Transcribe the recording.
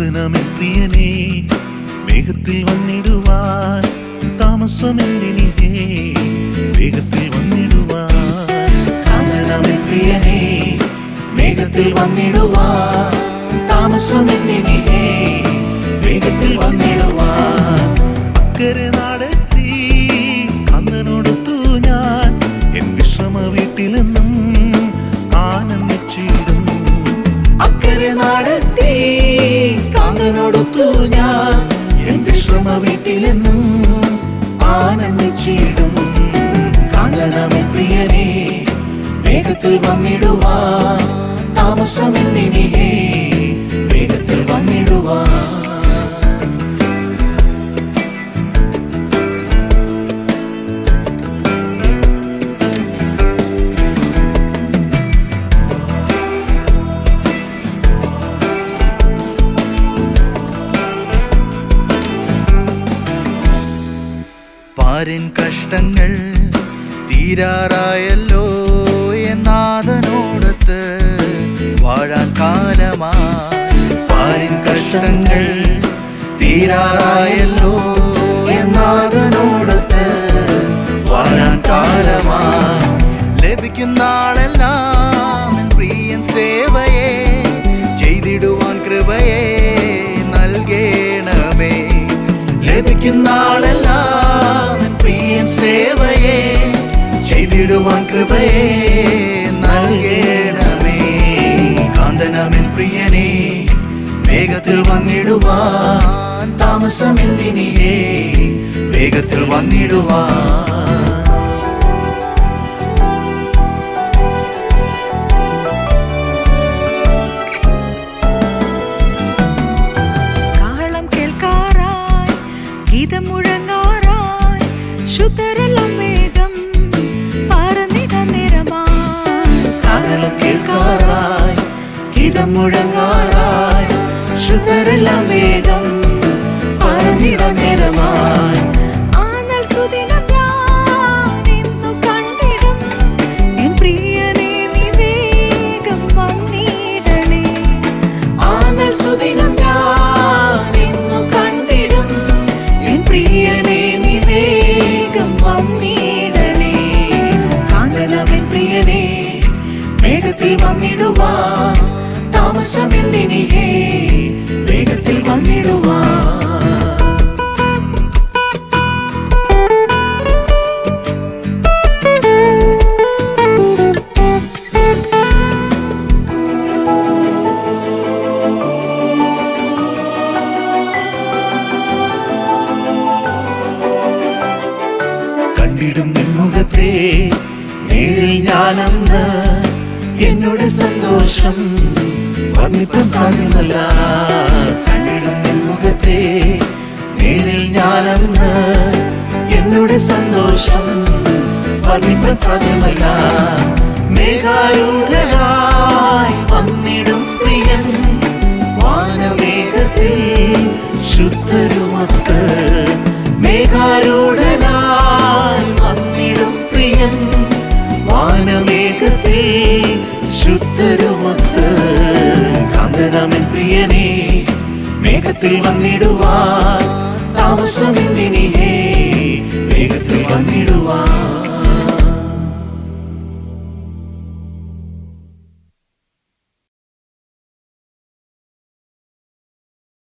കാന്തനാമൻ പ്രിയനേ വേഗത്തിൽ വന്നിടുവാൻ താമസമെന്തിനിഹേ വേഗത്തിൽ വന്നിടുവാൻ കാന്തനാമൻ പ്രിയനേ വേഗത്തിൽ വന്നിടുവാൻ താമസമെന്തിനിഹേ വേഗത്തിൽ വന്നിടുവാൻ അക്കരെ നാടെത്തി കാന്തനോടൊത്തു ഞാൻ എൻ വിശ്രമ വീട്ടിലെന്നും ആനന്ദിച്ചിടും അക്കരെ നാടെത്തി കാന്തനോടൊത്തു ഞാൻ എൻ വിശ്രമ വീട്ടിലെന്നും ആനന്ദിച്ചിടും കാന്തനാമൻ പ്രിയനേ വേഗത്തിൽ വന്നിടുവാൻ താമസമെന്തിനിഹേ വേഗത്തിൽ വന്നിടുവാൻ പാരിൻ കഷ്ടങ്ങൾ തീരാറായല്ലോ എന്നാഥനോടത്ത് വാഴാൻ കാലമായി പാരിൻ കഷ്ടങ്ങൾ തീരാറായല്ലോ എന്നാഥനോടത്ത് വാഴാൻ കാലമായി ലഭിക്കുന്ന ആളെല്ലാം പ്രിയൻ സേവയെ ചെയ്തിടുവാൻ കൃപയെ നൽകേണമേ ലഭിക്കുന്ന ആളെല്ലാം പ്രിയൻ സേവയെ ചെയ്തിടുവാൻ കൃപയെ നൽകേണമേ കാന്തനാമൻ പ്രിയനേ വേഗത്തിൽ വന്നിടുവാൻ താമസമെന്തിനിഹേ വേഗത്തിൽ വന്നിടുവാൻ ഗീതം മുഴങ്ങാറായി ശുദ്ധരെല്ലാം വേഗം പറന്നിട നിറമായി കാഹളം കേൾക്കാറായി ഗീതം മുഴങ്ങാറായി ശുദ്ധരെല്ലാം വേഗം പറന്നിട നിറമായി ആനൽ സുദിനം ഞാൻ ഇന്നു കണ്ടിടും എൻ പ്രിയനേ നീ വേഗം വന്നിടണേ ആനൽ സുദിനം ഞാൻ ഇന്നു കണ്ടിടും പ്രിയനേ നീ വേഗം വന്നിടണേ കാന്തനാമൻ പ്രിയനേ വേഗത്തിൽ വന്നിടുവാൻ താമസമെന്തിനിഹേ വേഗത്തിൽ വന്നിടുവാൻ കണ്ടിടും നിൻമുഖത്തെ നേരിൽ ഞാനെന്ന് എന്നോട് സന്തോഷം വർണ്ണിപ്പാൻ സാധ്യമല്ല കണ്ടിടും നിൻമുഖത്തെ നേരിൽ ഞാനെന്ന് എന്നോട് സന്തോഷം വർണ്ണിപ്പാൻ സാധ്യമല്ല മേഘാരൂഢനായി വന്നിടും പ്രിയൻ വാനമേഘത്തിൽ ശുദ്ധരുമൊത്ത് മേഘാരൂഢനായി വന്നിടും പ്രിയൻ വാനമേഘത്തിൽ ശുദ്ധരുമൊത്ത് കാന്തനാമൻ പ്രിയനേ വേഗത്തിൽ വന്നിടുവാൻ താമസമെന്തിനിഹേ